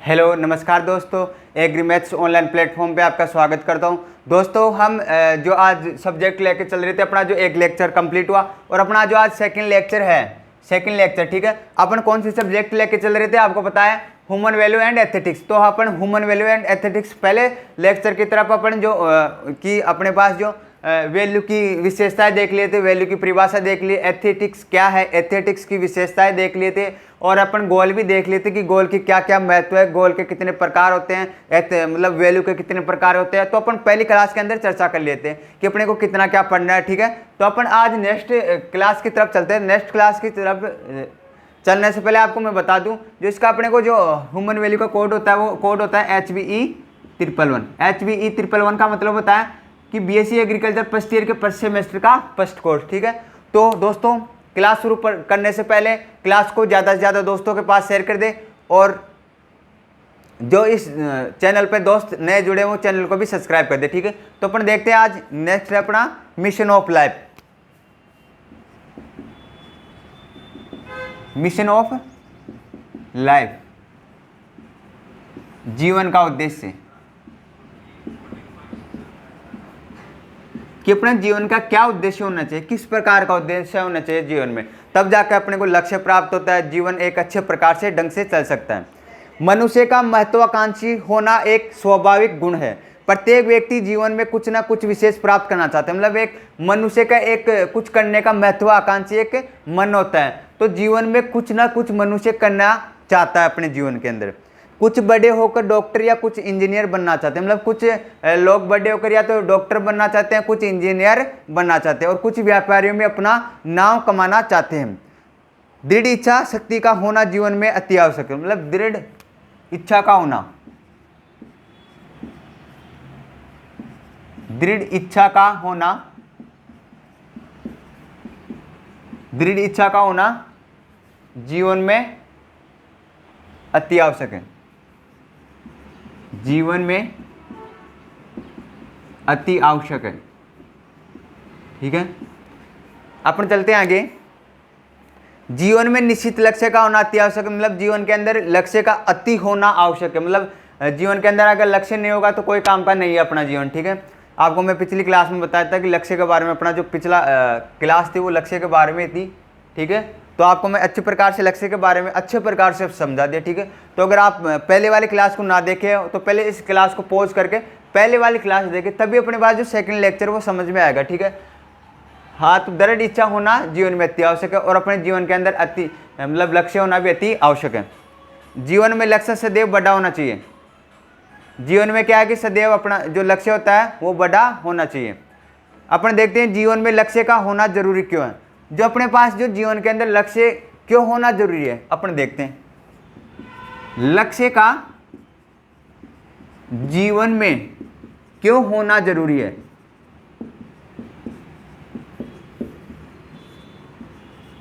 Hello नमस्कार दोस्तों, एग्रीमैथ्स online platform पे आपका स्वागत करता हूं। दोस्तों हम जो आज सब्जेक्ट लेके चल रहे थे, अपना जो एक लेक्चर कंप्लीट हुआ और अपना जो आज सेकंड लेक्चर है, ठीक है। अपन कौन सी सब्जेक्ट लेके चल रहे थे आपको पता है, ह्यूमन वैल्यू एंड एथेटिक्स। तो अपन ह्यूमन वैल्यू एंड एथेटिक्स पहले लेक्चर की तरफ अपन जो कि अपने पास जो वैल्यू की विशेषताएं देख लिए थे, वैल्यू की परिभाषा देख ली, एथेटिक्स क्या है, एथेटिक्स की विशेषताएं देख लिए थे और अपन गोल भी देख लिए थे कि गोल की क्या क्या महत्व है, गोल के कितने प्रकार होते हैं, मतलब वैल्यू के कितने प्रकार होते हैं। तो अपन पहली क्लास के अंदर चर्चा कर लेते हैं कि अपने को कितना क्या पढ़ना है, ठीक है। तो अपन आज नेक्स्ट क्लास की तरफ चलते हैं। नेक्स्ट क्लास की तरफ चलने से पहले आपको मैं बता दूं, जो इसका अपने को जो ह्यूमन वैल्यू का कोड होता है वो कोड होता है HVE11। HVE11 का मतलब होता है कि BSc एग्रीकल्चर फर्स्ट ईयर के फर्स्ट सेमेस्टर का फर्स्ट कोर्स, ठीक है। तो दोस्तों क्लास शुरू करने से पहले क्लास को ज़्यादा से ज़्यादा दोस्तों के पास शेयर कर दे और जो इस चैनल पे दोस्त नए जुड़े वो चैनल को भी सब्सक्राइब कर दे, ठीक है। तो अपन देखते हैं आज नेक्स्ट है अपना mission of life. Mission of life, जीवन का उद्देश्य, कि अपने जीवन का क्या उद्देश्य होना चाहिए, किस प्रकार का उद्देश्य होना चाहिए जीवन में, तब जाकर अपने को लक्ष्य प्राप्त होता है, जीवन एक अच्छे प्रकार से ढंग से चल सकता है। मनुष्य का महत्वाकांक्षी होना एक स्वाभाविक गुण है। प्रत्येक व्यक्ति जीवन में कुछ ना कुछ विशेष प्राप्त करना चाहता है, मतलब एक मनुष्य का एक कुछ करने का महत्वाकांक्षी एक मन होता है। तो जीवन में कुछ ना कुछ मनुष्य करना चाहता है अपने जीवन के अंदर। कुछ बड़े होकर डॉक्टर या कुछ इंजीनियर बनना चाहते हैं, मतलब कुछ लोग बड़े होकर या तो डॉक्टर बनना चाहते हैं, कुछ इंजीनियर बनना चाहते हैं और कुछ व्यापारियों में अपना नाम कमाना चाहते हैं। दृढ़ इच्छा शक्ति का होना जीवन में अति आवश्यक है, मतलब दृढ़ इच्छा का होना, दृढ़ इच्छा का होना, दृढ़ इच्छा का होना जीवन में अति आवश्यक है, जीवन में अति आवश्यक है, ठीक है। अपन चलते हैं आगे। जीवन में निश्चित लक्ष्य का होना अति आवश्यक है, मतलब जीवन के अंदर लक्ष्य का अति होना आवश्यक है, मतलब जीवन के अंदर अगर लक्ष्य नहीं होगा तो कोई काम का नहीं है अपना जीवन, ठीक है। आपको मैं पिछली क्लास में बताया था कि लक्ष्य के बारे में, अपना जो पिछला क्लास थी वो लक्ष्य के बारे में थी, ठीक है। तो आपको मैं अच्छे प्रकार से लक्ष्य के बारे में अच्छे प्रकार से समझा दिया, ठीक है। तो अगर आप पहले वाली क्लास को ना देखे तो पहले इस क्लास को पॉज करके पहले वाली क्लास देखें, तभी अपने पास जो सेकंड लेक्चर वो समझ में आएगा, ठीक है। हाँ, तो दृढ़ इच्छा होना जीवन में अति आवश्यक है और अपने जीवन के अंदर अति मतलब लक्ष्य होना भी अति आवश्यक है। जीवन में लक्ष्य सदैव बड़ा होना चाहिए। जीवन में क्या है कि सदैव अपना जो लक्ष्य होता है वो बड़ा होना चाहिए। अपन देखते हैं जीवन में लक्ष्य का होना जरूरी क्यों है। जो अपने पास जो जीवन के अंदर लक्ष्य क्यों होना जरूरी है, अपन देखते हैं लक्ष्य का जीवन में क्यों होना जरूरी है।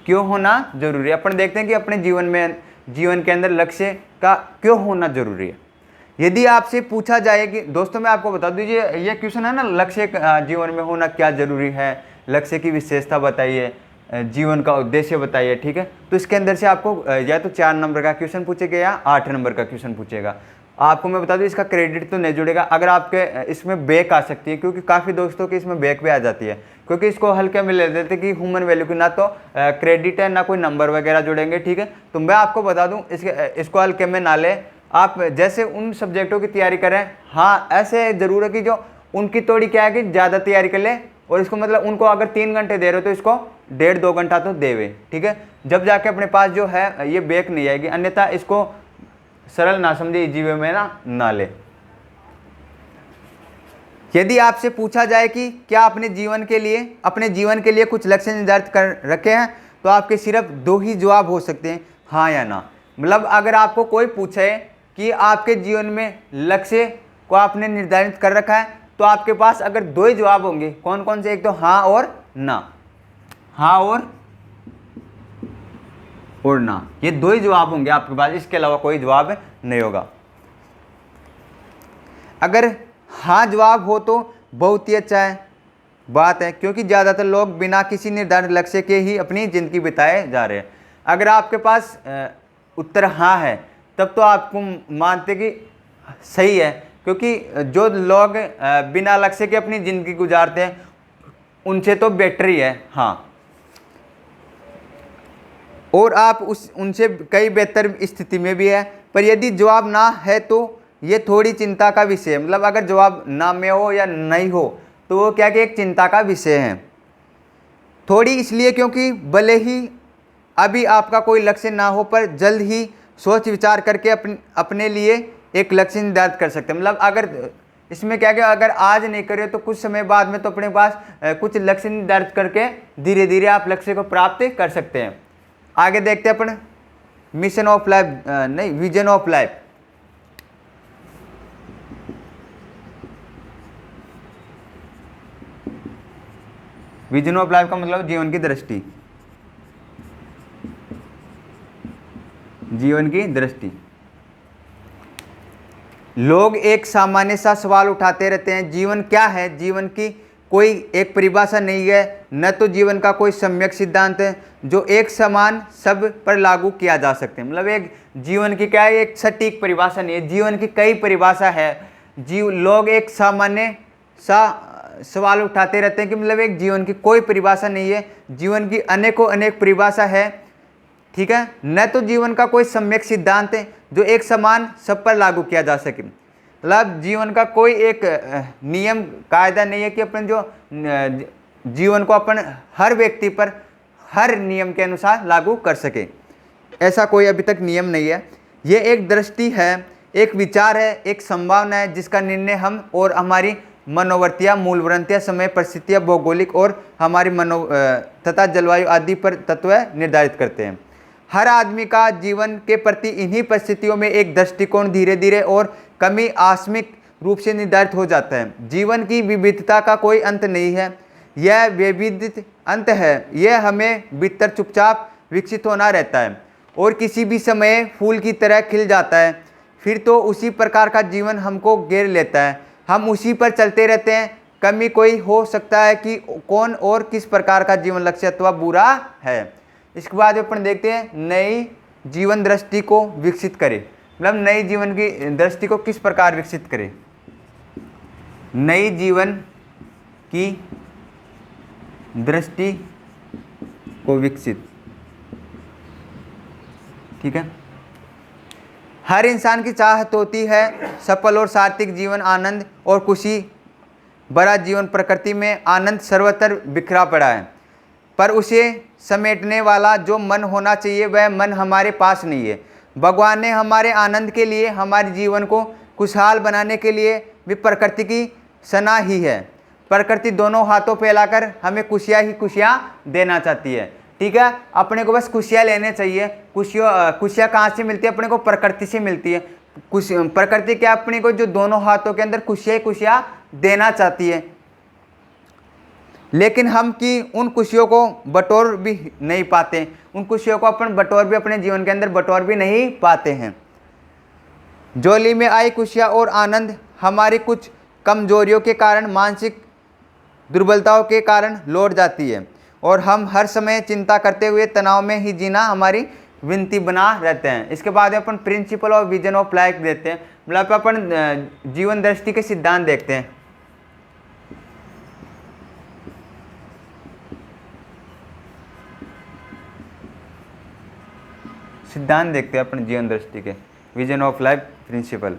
क्यों होना जरूरी है, अपन देखते हैं कि अपने जीवन के अंदर लक्ष्य का क्यों होना जरूरी है। यदि आपसे पूछा जाए कि दोस्तों मैं आपको बता दीजिए, ये क्वेश्चन है ना, लक्ष्य जीवन में होना क्या जरूरी है, लक्ष्य की विशेषता बताइए, जीवन का उद्देश्य बताइए, ठीक है। तो इसके अंदर से आपको या तो 4 नंबर का क्वेश्चन पूछेगा या 8 नंबर का क्वेश्चन पूछेगा। आपको मैं बता दूं इसका क्रेडिट तो नहीं जुड़ेगा, अगर आपके इसमें बैक आ सकती है, क्योंकि काफ़ी दोस्तों की इसमें बैक भी आ जाती है, क्योंकि इसको हल्के में ले देते कि ह्यूमन वैल्यू की ना तो क्रेडिट है ना कोई नंबर वगैरह जुड़ेंगे, ठीक है। तो मैं आपको बता दूं इसको हल्के में ना ले, आप जैसे उन सब्जेक्टों की तैयारी करें, हाँ ऐसे जरूर है कि जो उनकी थोड़ी क्या है कि ज़्यादा तैयारी कर ले और इसको मतलब उनको अगर 3 घंटे दे रहे हो तो इसको 1.5-2 घंटा तो देवे, ठीक है। जब जाके अपने पास जो है ये बैक नहीं आएगी, अन्यथा इसको सरल ना समझे, इजी वे में ना ले। यदि आपसे पूछा जाए कि क्या अपने जीवन के लिए कुछ लक्ष्य निर्धारित कर रखे हैं, तो आपके सिर्फ 2 ही जवाब हो सकते हैं, हाँ या ना। मतलब अगर आपको कोई पूछे कि आपके जीवन में लक्ष्य को आपने निर्धारित कर रखा है, तो आपके पास अगर 2 ही जवाब होंगे, कौन कौन से, एक तो हाँ और ना, हाँ और ना, ये 2 ही जवाब होंगे आपके पास, इसके अलावा कोई जवाब नहीं होगा। अगर हाँ जवाब हो तो बहुत ही अच्छा है बात है, क्योंकि ज़्यादातर लोग बिना किसी निर्धारित लक्ष्य के ही अपनी ज़िंदगी बिताए जा रहे हैं। अगर आपके पास उत्तर हाँ है तब तो आपको मानते कि सही है, क्योंकि जो लोग बिना लक्ष्य के अपनी ज़िंदगी गुजारते हैं उनसे तो बेटर ही है। हाँ, और आप उनसे कई बेहतर स्थिति में भी है। पर यदि जवाब ना है तो ये थोड़ी चिंता का विषय है। मतलब अगर जवाब ना में हो या नहीं हो तो वो क्या कि एक चिंता का विषय है। थोड़ी इसलिए क्योंकि भले ही अभी आपका कोई लक्ष्य ना हो, पर जल्द ही सोच विचार करके अपने लिए एक लक्ष्य निर्धारित कर सकते हैं। मतलब अगर इसमें क्या क्या, अगर आज नहीं करे तो कुछ समय बाद में तो अपने पास कुछ लक्ष्य निर्धारित करके धीरे धीरे आप लक्ष्य को प्राप्त कर सकते हैं। आगे देखते हैं अपन मिशन ऑफ लाइफ, नहीं, vision of life. Vision of life का मतलब जीवन की दृष्टि, जीवन की दृष्टि। लोग एक सामान्य सा सवाल उठाते रहते हैं, जीवन क्या है? जीवन की कोई एक परिभाषा नहीं है, न तो जीवन का कोई सम्यक सिद्धांत है जो एक समान सब पर लागू किया जा सकते हैं। मतलब एक जीवन की क्या है, एक सटीक परिभाषा नहीं है, जीवन की कई परिभाषा है। लोग एक सामान्य सा सवाल उठाते रहते हैं कि मतलब एक जीवन की कोई परिभाषा नहीं है, जीवन की अनेकों अनेक परिभाषा है, ठीक है। न तो जीवन का कोई सम्यक सिद्धांत है जो एक समान सब पर लागू किया जा सके। मतलब जीवन का कोई एक नियम कायदा नहीं है कि अपन जो जीवन को अपन हर व्यक्ति पर हर नियम के अनुसार लागू कर सके, ऐसा कोई अभी तक नियम नहीं है। ये एक दृष्टि है, एक विचार है, एक संभावना है जिसका निर्णय हम और हमारी मनोवृत्तियाँ, मूलवृत्तियाँ, समय, परिस्थितियाँ, भौगोलिक और हमारी तथा जलवायु आदि पर तत्व निर्धारित करते हैं। हर आदमी का जीवन के प्रति इन्हीं परिस्थितियों में एक दृष्टिकोण धीरे धीरे और कमी आकस्मिक रूप से निर्धारित हो जाता है। जीवन की विविधता का कोई अंत नहीं है, यह विविध अंत है, यह हमें भीतर चुपचाप विकसित होना रहता है और किसी भी समय फूल की तरह खिल जाता है। फिर तो उसी प्रकार का जीवन हमको घेर लेता है, हम उसी पर चलते रहते हैं। कमी कोई हो सकता है कि कौन और किस प्रकार का जीवन लक्ष्य अथवा बुरा है। इसके बाद अपन देखते हैं नई जीवन दृष्टि को विकसित करें। मतलब नई जीवन की दृष्टि को किस प्रकार विकसित करें, नई जीवन की दृष्टि को विकसित, ठीक है। हर इंसान की चाहत होती है सफल और सार्थक जीवन, आनंद और खुशी भरा जीवन। प्रकृति में आनंद सर्वत्र बिखरा पड़ा है, पर उसे समेटने वाला जो मन होना चाहिए वह मन हमारे पास नहीं है। भगवान ने हमारे आनंद के लिए, हमारे जीवन को खुशहाल बनाने के लिए भी प्रकृति की सना ही है। प्रकृति दोनों हाथों फैलाकर हमें खुशियाँ ही खुशियाँ देना चाहती है, ठीक है। अपने को बस खुशियाँ लेने चाहिए। खुशियाँ कहाँ से मिलती है? अपने को प्रकृति से मिलती है। प्रकृति क्या अपने को जो दोनों हाथों के अंदर खुशियाँ ही खुशियाँ देना चाहती है, लेकिन हम कि उन खुशियों को बटोर भी नहीं पाते, उन खुशियों को अपन बटोर भी अपने जीवन के अंदर बटोर भी नहीं पाते हैं। झोली में आई खुशियाँ और आनंद हमारी कुछ कमजोरियों के कारण, मानसिक दुर्बलताओं के कारण लौट जाती है और हम हर समय चिंता करते हुए तनाव में ही जीना हमारी विनती बना रहते हैं। इसके बाद अपन principle of vision of life देते हैं। मतलब अपन जीवन दृष्टि के सिद्धांत देखते हैं। सिद्धांत देखते हैं अपन जीवन दृष्टि के, विजन ऑफ लाइफ प्रिंसिपल।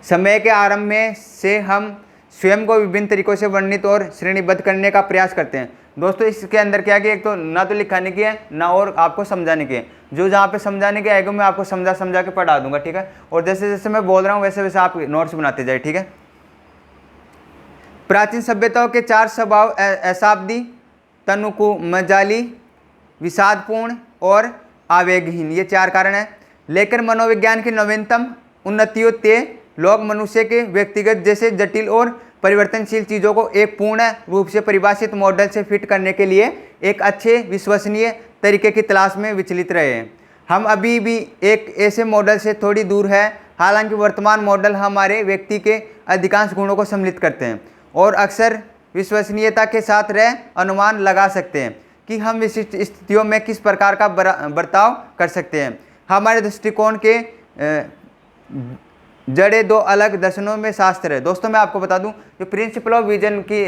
समय के आरंभ में से हम स्वयं को विभिन्न तरीकों से वर्णित और श्रेणीबद्ध करने का प्रयास करते हैं। दोस्तों इसके अंदर क्या कि एक तो ना तो लिखाने की है ना और आपको समझाने की है। जो जहाँ पे समझाने की आएगा मैं आपको समझा के पढ़ा दूंगा, ठीक है। और जैसे जैसे मैं बोल रहा हूँ वैसे वैसे आप नोट्स बनाते जाए, ठीक है। प्राचीन सभ्यताओं के 4 स्वभाव अशाब्दी, तनुकु मजाली, विषादपूर्ण और आवेगहीन, ये 4 कारण हैं। लेकिन मनोविज्ञान की नवीनतम उन्नतियों से लोग मनुष्य के व्यक्तिगत जैसे जटिल और परिवर्तनशील चीज़ों को एक पूर्ण रूप से परिभाषित मॉडल से फिट करने के लिए एक अच्छे विश्वसनीय तरीके की तलाश में विचलित रहे हैं। हम अभी भी एक ऐसे मॉडल से थोड़ी दूर है, हालांकि वर्तमान मॉडल हमारे व्यक्ति के अधिकांश गुणों को सम्मिलित करते हैं और अक्सर विश्वसनीयता के साथ अनुमान लगा सकते हैं कि हम विशिष्ट स्थितियों में किस प्रकार का बर्ताव कर सकते हैं। हमारे दृष्टिकोण के जड़े दो अलग दर्शनों में शास्त्र है। दोस्तों मैं आपको बता दूं, जो प्रिंसिपल ऑफ विजन की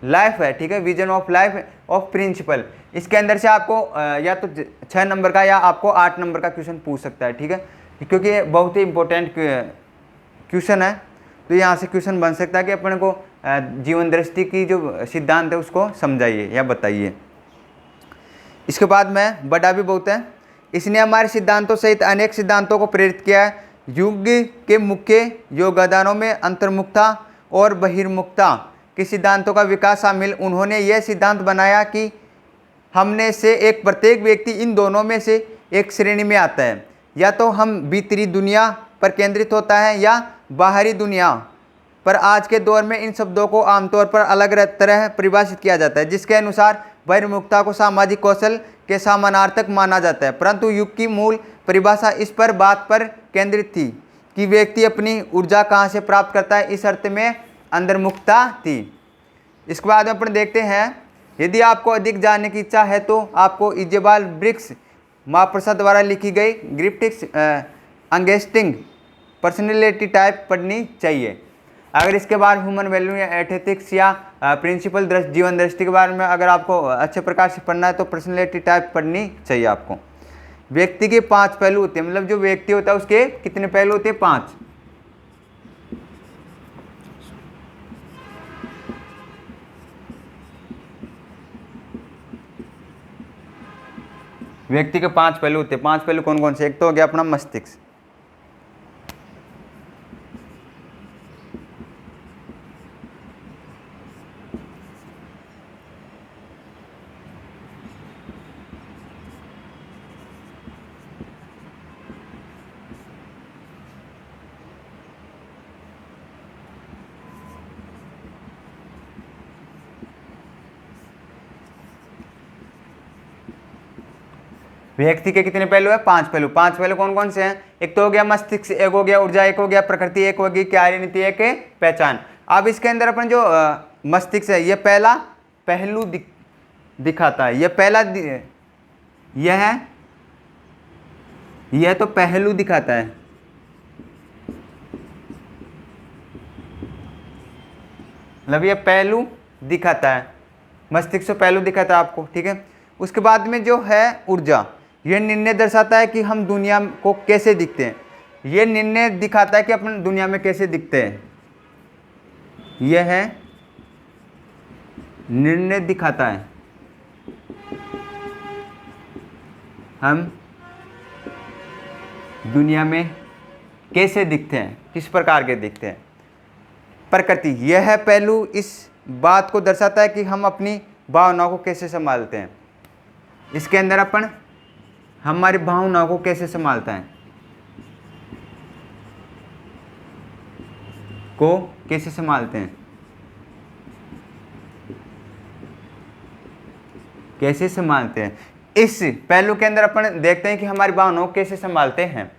लाइफ है, ठीक है, vision of life of principle, इसके अंदर से आपको या तो 6 नंबर का या आपको 8 नंबर का क्वेश्चन पूछ सकता है, ठीक है, क्योंकि ये बहुत ही इंपॉर्टेंट क्वेश्चन है। तो यहाँ से क्वेश्चन बन सकता है कि अपने को जीवन दृष्टि की जो सिद्धांत है उसको समझाइए या बताइए। इसके बाद में बड़ा भी बहुत है, इसने हमारे सिद्धांतों सहित अनेक सिद्धांतों को प्रेरित किया है। युग के मुख्य योगदानों में अंतर्मुखता और बहिर्मुखता के सिद्धांतों का विकास शामिल। उन्होंने यह सिद्धांत बनाया कि हमने से एक प्रत्येक व्यक्ति इन दोनों में से एक श्रेणी में आता है, या तो हम भीतरी दुनिया पर केंद्रित होता है या बाहरी दुनिया पर। आज के दौर में इन शब्दों को आमतौर पर अलग तरह परिभाषित किया जाता है, जिसके अनुसार बहिर्मुखता को सामाजिक कौशल के समानार्थक माना जाता है, परंतु युग की मूल परिभाषा इस पर बात पर केंद्रित थी कि व्यक्ति अपनी ऊर्जा कहाँ से प्राप्त करता है, इस अर्थ में अंतर्मुखता थी। इसके बाद में अपन देखते हैं, यदि आपको अधिक जानने की इच्छा है तो आपको इजेबाल ब्रिक्स महाप्रसाद द्वारा लिखी गई ग्रिप्टिक्स अंगेस्टिंग पर्सनैलिटी टाइप पढ़नी चाहिए। अगर इसके बाद ह्यूमन वैल्यू या एथिक्स या प्रिंसिपल जीवन दृष्टि के बारे में अगर आपको अच्छे प्रकार से पढ़ना है तो पर्सनैलिटी टाइप पढ़नी चाहिए आपको। व्यक्ति के 5 पहलू होते हैं, मतलब जो व्यक्ति होता है उसके कितने पहलू होते हैं? 5। व्यक्ति के 5 पहलू होते हैं। 5 पहलू कौन कौन से? एक तो हो गया अपना मस्तिष्क, व्यक्ति के कितने पहलू है? 5 पहलू। 5 पहलू कौन कौन से हैं? एक तो हो गया मस्तिष्क, एक हो गया ऊर्जा, एक हो गया प्रकृति, एक होगी कार्यनीति, एक है पहचान। अब इसके अंदर अपन जो मस्तिष्क है ये पहला पहलू दिखाता है, ये पहला यह तो पहलू दिखाता है, मतलब ये पहलू दिखाता है, मस्तिष्क से पहलू दिखाता है आपको, ठीक है। उसके बाद में जो है ऊर्जा, यह निर्णय दर्शाता है कि हम दुनिया को कैसे दिखते हैं, यह निर्णय दिखाता है कि अपन दुनिया में कैसे दिखते हैं, यह है निर्णय दिखाता है हम दुनिया में कैसे दिखते हैं, किस प्रकार के दिखते हैं। प्रकृति, यह है पहलू इस बात को दर्शाता है कि हम अपनी भावनाओं को कैसे संभालते हैं। इसके अंदर अपन हमारी भावनाओं को कैसे संभालता है, को कैसे संभालते हैं, कैसे संभालते हैं। इस पहलू के अंदर अपन देखते हैं कि हमारी भावनाओं को कैसे संभालते हैं।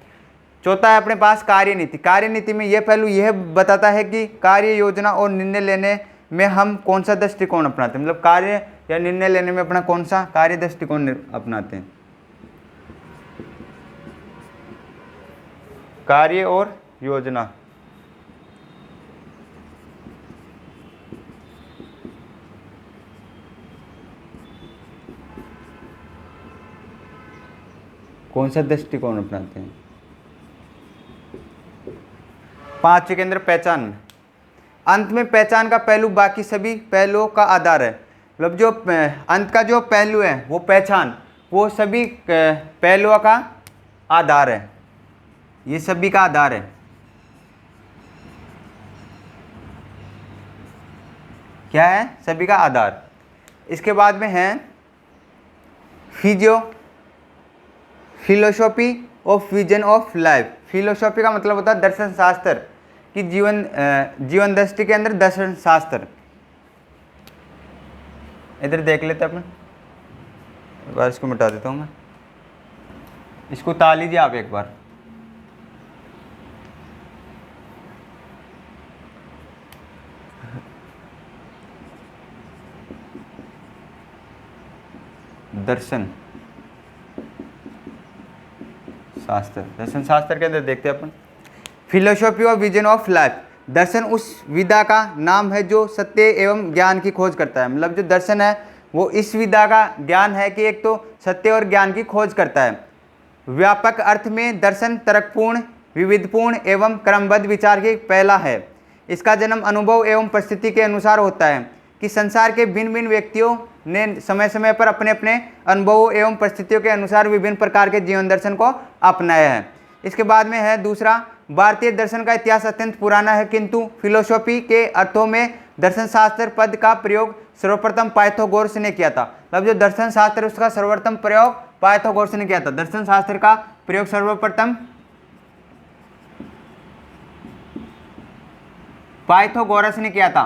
चौथा है अपने पास कार्यनीति। कार्यनीति में यह पहलू यह बताता है कि कार्य योजना और निर्णय लेने में हम कौन सा दृष्टिकोण अपनाते हैं, मतलब कार्य या निर्णय लेने में अपना कौन सा कार्य दृष्टिकोण अपनाते हैं। कार्य और योजना, कौन सा दृष्टिकोण अपनाते हैं। 5 के अंदर पहचान, अंत में पहचान का पहलू बाकी सभी पहलुओं का आधार है, मतलब जो अंत का जो पहलू है वो पहचान, वो सभी पहलुओं का आधार है, ये सभी का आधार है। क्या है? सभी का आधार। इसके बाद में है philosophy of vision of life. Philosophy का मतलब होता है दर्शन शास्त्र कि जीवन दृष्टि के अंदर दर्शन शास्त्र। इधर देख लेते अपन, एक बार इसको मिटा देता हूँ मैं, इसको उतार लीजिए आप एक बार। दर्शन शास्त्र, दर्शन शास्त्र के अंदर देखते हैं अपन philosophy of vision of life. दर्शन उस विधा का नाम है जो सत्य एवं ज्ञान की खोज करता है। मतलब जो दर्शन है वो इस विधा का ज्ञान है कि एक तो सत्य और ज्ञान की खोज करता है। व्यापक अर्थ में दर्शन तर्कपूर्ण, विविधपूर्ण एवं क्रमबद्ध विचार की पहला है। इसका जन्म अनुभव एवं परिस्थिति के अनुसार होता है कि संसार के भिन्न भिन्न व्यक्तियों ने समय समय पर अपने अपने अनुभवों एवं परिस्थितियों के अनुसार विभिन्न प्रकार के जीवन दर्शन को अपनाया है। इसके बाद में है दूसरा, भारतीय दर्शन का इतिहास अत्यंत पुराना है, किंतु फिलोसॉफी के अर्थों में दर्शन शास्त्र पद का प्रयोग सर्वप्रथम पाइथागोरस ने किया था। मतलब जो दर्शन शास्त्र उसका सर्वप्रथम प्रयोग पाइथागोरस ने किया था। दर्शन शास्त्र का प्रयोग सर्वप्रथम पाइथागोरस ने किया था।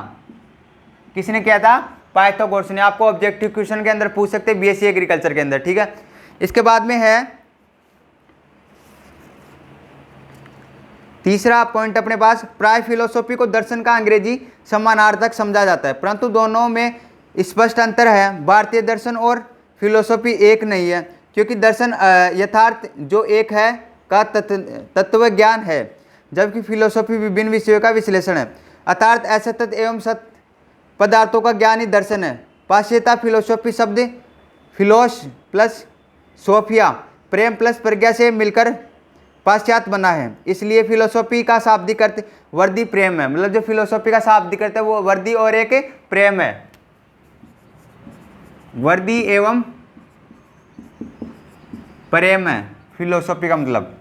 किसने किया था? पाइथागोरस ने। आपको ऑब्जेक्टिव क्वेश्चन के अंदर पूछ सकते हैं बीएससी एग्रीकल्चर के अंदर, ठीक है। इसके बाद में है तीसरा पॉइंट अपने पास, प्राय फिलोसॉफी को दर्शन का अंग्रेजी समानार्थक समझा जाता है, परंतु दोनों में स्पष्ट अंतर है। भारतीय दर्शन और फिलोसॉफी एक नहीं है, क्योंकि दर्शन यथार्थ जो एक है का तत्व ज्ञान है, जबकि फिलोसॉफी विभिन्न विषयों का विश्लेषण है। अर्थात असतत एवं सत पदार्थों का ज्ञान ही दर्शन है। पाश्चात्य फिलोसॉफी शब्द फिलोस प्लस सोफिया, प्रेम प्लस प्रज्ञा से मिलकर पाश्चात्य बना है, इसलिए फिलोसॉफी का शाब्दिक अर्थ वर्दी प्रेम है। मतलब जो फिलोसॉफी का शाब्दिक अर्थ है वो वर्दी और एक प्रेम है, वर्दी एवं प्रेम है फिलोसॉफी का मतलब।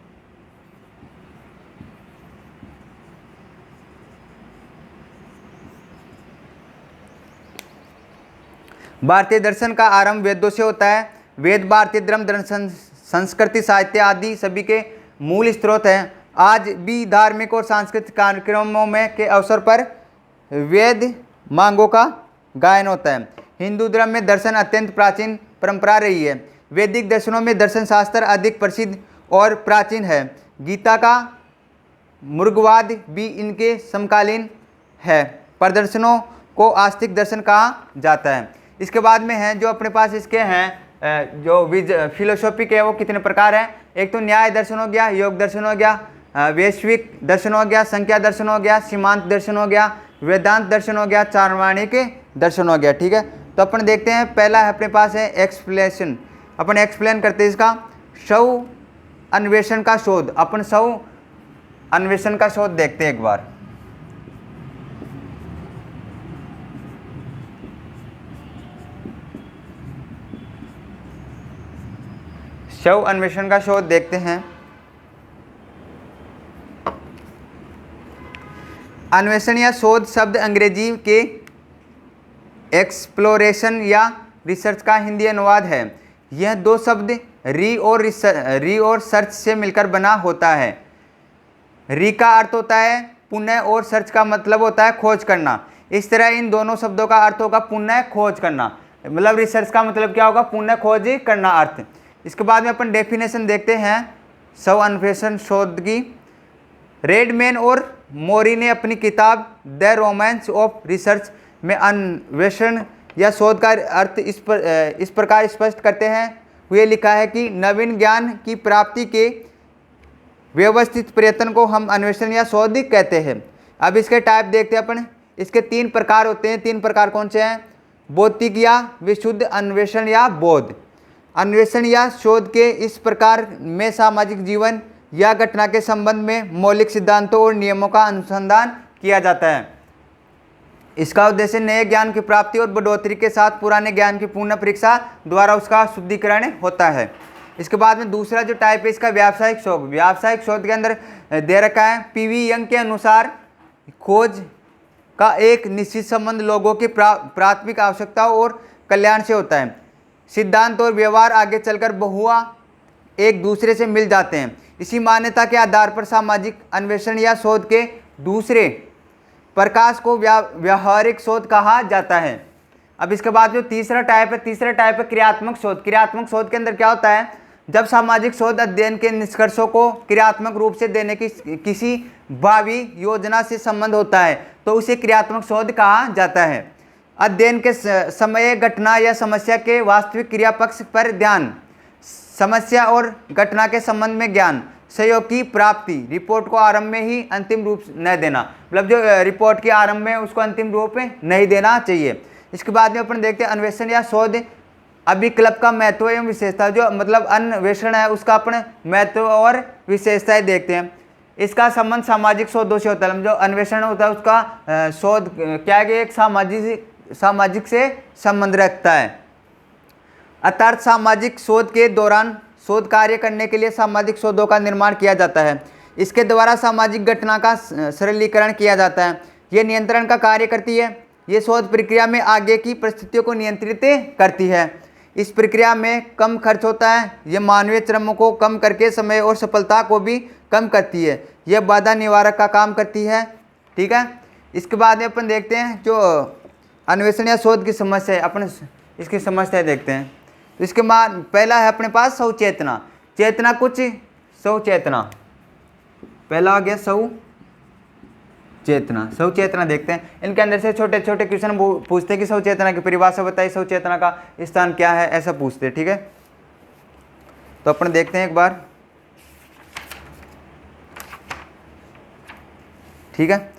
भारतीय दर्शन का आरंभ वेदों से होता है। वेद भारतीय धर्म, दर्शन, संस्कृति, साहित्य आदि सभी के मूल स्रोत हैं। आज भी धार्मिक और सांस्कृतिक कार्यक्रमों में के अवसर पर वेद मांगों का गायन होता है। हिंदू धर्म में दर्शन अत्यंत प्राचीन परंपरा रही है। वैदिक दर्शनों में दर्शन शास्त्र अधिक प्रसिद्ध और प्राचीन है। गीता का मुर्गवाद भी इनके समकालीन है। प्रदर्शनों को आस्तिक दर्शन कहा जाता है। इसके बाद में है जो अपने पास इसके हैं जो फिलोसॉफी के वो कितने प्रकार हैं। एक तो न्याय दर्शन हो गया, योग दर्शन हो गया, वैश्विक दर्शन हो गया, संख्या दर्शन हो गया, सीमांत दर्शन हो गया, वेदांत दर्शन हो गया, चार्वाणिक दर्शन हो गया, ठीक है। तो अपन देखते हैं, पहला है अपने पास है एक्सप्लेनेशन। अपन एक्सप्लेन करते हैं इसका। शव अन्वेषण का शोध। अपन शव अन्वेषण का शोध देखते हैं एक बार। शव अन्वेषण का शोध देखते हैं। अन्वेषण या शोध शब्द अंग्रेजी के एक्सप्लोरेशन या रिसर्च का हिंदी अनुवाद है। यह दो शब्द री और सर्च से मिलकर बना होता है। री का अर्थ होता है पुनः और सर्च का मतलब होता है खोज करना। इस तरह इन दोनों शब्दों का अर्थ होगा पुनः खोज करना। मतलब रिसर्च का मतलब क्या होगा? पुनः खोज करना अर्थ। इसके बाद में अपन डेफिनेशन देखते हैं शव अन्वेषण शोध की। रेडमैन और मोरी ने अपनी किताब द रोमांस ऑफ रिसर्च में अन्वेषण या शोध का अर्थ इस प्रकार स्पष्ट करते हैं हुए लिखा है कि नवीन ज्ञान की प्राप्ति के व्यवस्थित प्रयत्न को हम अन्वेषण या शोध कहते हैं। अब इसके टाइप देखते हैं अपन। इसके 3 प्रकार होते हैं। 3 प्रकार कौन से हैं? बौद्धिक या विशुद्ध अन्वेषण या बोध। अन्वेषण या शोध के इस प्रकार में सामाजिक जीवन या घटना के संबंध में मौलिक सिद्धांतों और नियमों का अनुसंधान किया जाता है। इसका उद्देश्य नए ज्ञान की प्राप्ति और बढ़ोतरी के साथ पुराने ज्ञान की पुनः परीक्षा द्वारा उसका शुद्धिकरण होता है। इसके बाद में दूसरा जो टाइप है इसका व्यावसायिक शोध। व्यावसायिक शोध के अंदर दे रखा है पीवी यंग के अनुसार खोज का एक निश्चित संबंध लोगों की प्राथमिक आवश्यकताओं और कल्याण से होता है। सिद्धांत और व्यवहार आगे चलकर बहुआ एक दूसरे से मिल जाते हैं। इसी मान्यता के आधार पर सामाजिक अन्वेषण या शोध के दूसरे प्रकाश को व्यावहारिक शोध कहा जाता है। अब इसके बाद जो तीसरा टाइप है क्रियात्मक शोध। क्रियात्मक शोध के अंदर क्या होता है? जब सामाजिक शोध अध्ययन के निष्कर्षों को क्रियात्मक रूप से देने की किसी भावी योजना से संबंध होता है तो उसे क्रियात्मक शोध कहा जाता है। अध्ययन के समय घटना या समस्या के वास्तविक क्रिया पक्ष पर ध्यान समस्या और घटना के संबंध में ज्ञान, सहयोग की प्राप्ति, रिपोर्ट को आरंभ में ही अंतिम रूप न देना, मतलब जो रिपोर्ट के आरंभ में उसको अंतिम रूप में नहीं देना चाहिए। इसके बाद में अपन देखते हैं अन्वेषण या शोध अभिकल्प का महत्व एवं विशेषता। जो मतलब अन्वेषण है उसका अपन महत्व और विशेषताएं देखते हैं। इसका संबंध सामाजिक शोधों से होता है। जो अन्वेषण होता है उसका शोध क्या है कि एक सामाजिक से संबंध रखता है। अर्थात सामाजिक शोध के दौरान शोध कार्य करने के लिए सामाजिक शोधों का निर्माण किया जाता है। इसके द्वारा सामाजिक घटना का सरलीकरण किया जाता है। ये नियंत्रण का कार्य करती है। ये शोध प्रक्रिया में आगे की परिस्थितियों को नियंत्रित करती है। इस प्रक्रिया में कम खर्च होता है। यह मानवीय श्रम को कम करके समय और सफलता को भी कम करती है। यह बाधा निवारक का काम करती है। ठीक है। इसके बाद में अपन देखते हैं जो अन्वेषण या शोध की समस्या है, अपन इसकी समस्या देखते हैं। तो इसके बाद पहला है अपने पास सौचेतना। चेतना कुछ सौचेतना, पहला आ गया सौचेतना। सौचेतना देखते हैं। इनके अंदर से छोटे छोटे क्वेश्चन पूछते हैं कि सौचेतना की परिभाषा बताइए, सौचेतना का स्थान क्या है, ऐसा पूछते हैं। ठीक है। तो अपन देखते हैं एक बार। ठीक है।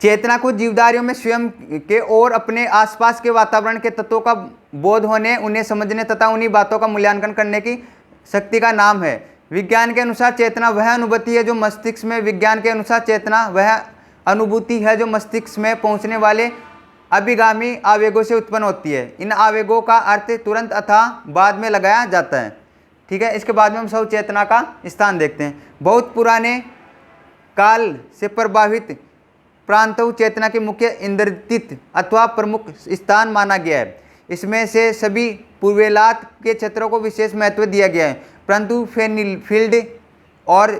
चेतना को जीवधारियों में स्वयं के और अपने आसपास के वातावरण के तत्वों का बोध होने, उन्हें समझने तथा उन्हीं बातों का मूल्यांकन करने की शक्ति का नाम है। विज्ञान के अनुसार चेतना वह अनुभूति है जो मस्तिष्क में विज्ञान के अनुसार चेतना वह अनुभूति है जो मस्तिष्क में पहुंचने वाले अभिगामी आवेगों से उत्पन्न होती है। इन आवेगों का अर्थ तुरंत अथवा बाद में लगाया जाता है। ठीक है। इसके बाद में हम सौचेतना का स्थान देखते हैं। बहुत पुराने काल से प्रभावित प्रांतों चेतना के मुख्य इंद्रियत अथवा प्रमुख स्थान माना गया है। इसमें से सभी पूर्वेलात के क्षेत्रों को विशेष महत्व दिया गया है, परंतु फील्ड और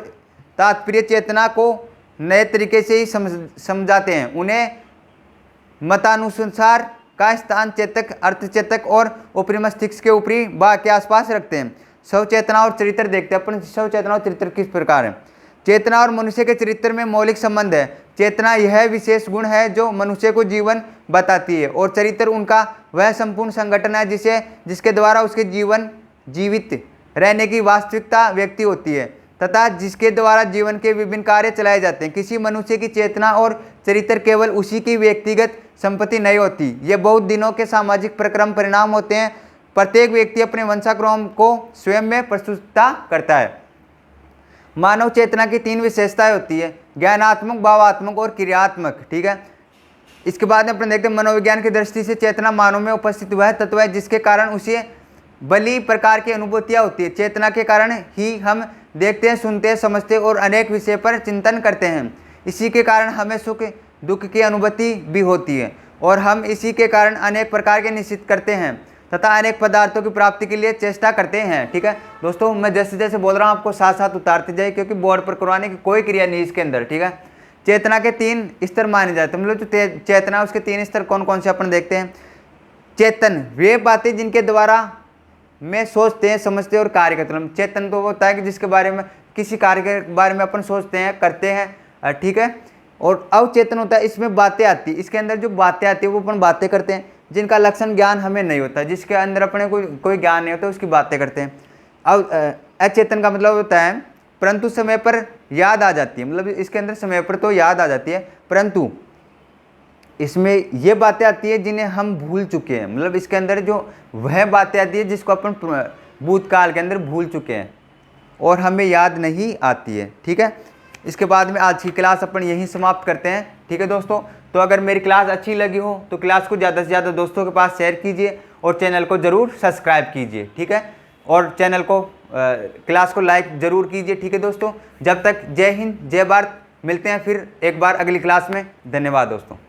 तात्पर्य चेतना को नए तरीके से ही समझाते हैं। उन्हें मतानुसार का स्थान चेतक, अर्धचेतक और ऊपरी मस्तिष्क के ऊपरी भाग के आसपास रखते हैं। सौचेतना और चरित्र देखते हैं अपन। सौचेतना और चरित्र किस प्रकार है। चेतना और मनुष्य के चरित्र में मौलिक संबंध है। चेतना यह विशेष गुण है जो मनुष्य को जीवन बताती है और चरित्र उनका वह संपूर्ण संगठन है जिसके द्वारा उसके जीवित रहने की वास्तविकता व्यक्ति होती है तथा जिसके द्वारा जीवन के विभिन्न कार्य चलाए जाते हैं। किसी मनुष्य की चेतना और चरित्र केवल उसी की व्यक्तिगत संपत्ति नहीं होती, ये बहुत दिनों के सामाजिक प्रक्रम परिणाम होते हैं। प्रत्येक व्यक्ति अपने वंशाक्रम को स्वयं में प्रस्तुतता करता है। मानव चेतना की 3 विशेषताएं होती है, ज्ञानात्मक, भावात्मक और क्रियात्मक। ठीक है। इसके बाद में अपन देखते हैं मनोविज्ञान की दृष्टि से चेतना मानव में उपस्थित वह तत्व है जिसके कारण उसे भली प्रकार की अनुभूतियाँ होती है। चेतना के कारण ही हम देखते हैं, सुनते हैं, समझते हैं और अनेक विषय पर चिंतन करते हैं। इसी के कारण हमें सुख दुख की अनुभूति भी होती है और हम इसी के कारण अनेक प्रकार के निश्चित करते हैं तथा अनेक पदार्थों की प्राप्ति के लिए चेष्टा करते हैं। ठीक है दोस्तों, मैं जैसे जैसे बोल रहा हूँ आपको साथ साथ उतारते जाइए क्योंकि बोर्ड पर करवाने की कोई क्रिया नहीं इसके अंदर। ठीक है। चेतना के 3 स्तर माने जाते हैं। मतलब जो चेतना उसके 3 स्तर कौन कौन से अपन देखते हैं। चेतन वे बातें जिनके द्वारा में सोचते हैं, समझते हैं और कार्य करते हैं। चेतन तो वो होता है कि जिसके बारे में किसी कार्य के बारे में अपन सोचते हैं, करते हैं। ठीक है। और अवचेतन होता है, इसमें बातें आती है, इसके अंदर जो बातें आती है वो अपन बातें करते हैं जिनका लक्षण ज्ञान हमें नहीं होता, जिसके अंदर अपने कोई ज्ञान नहीं होता उसकी बातें करते हैं। अब अचेतन का मतलब होता है परंतु समय पर याद आ जाती है। मतलब इसके अंदर समय पर तो याद आ जाती है परंतु इसमें ये बातें आती है जिन्हें हम भूल चुके हैं। मतलब इसके अंदर जो वह बातें आती है जिसको अपन भूतकाल के अंदर भूल चुके हैं और हमें याद नहीं आती है। ठीक है। इसके बाद में आज की क्लास अपन यहीं समाप्त करते हैं। ठीक है दोस्तों, तो अगर मेरी क्लास अच्छी लगी हो तो क्लास को ज़्यादा से ज़्यादा दोस्तों के पास शेयर कीजिए और चैनल को ज़रूर सब्सक्राइब कीजिए। ठीक है। और चैनल को क्लास को लाइक ज़रूर कीजिए। ठीक है दोस्तों, जब तक जय हिंद, जय भारत। मिलते हैं फिर एक बार अगली क्लास में। धन्यवाद दोस्तों।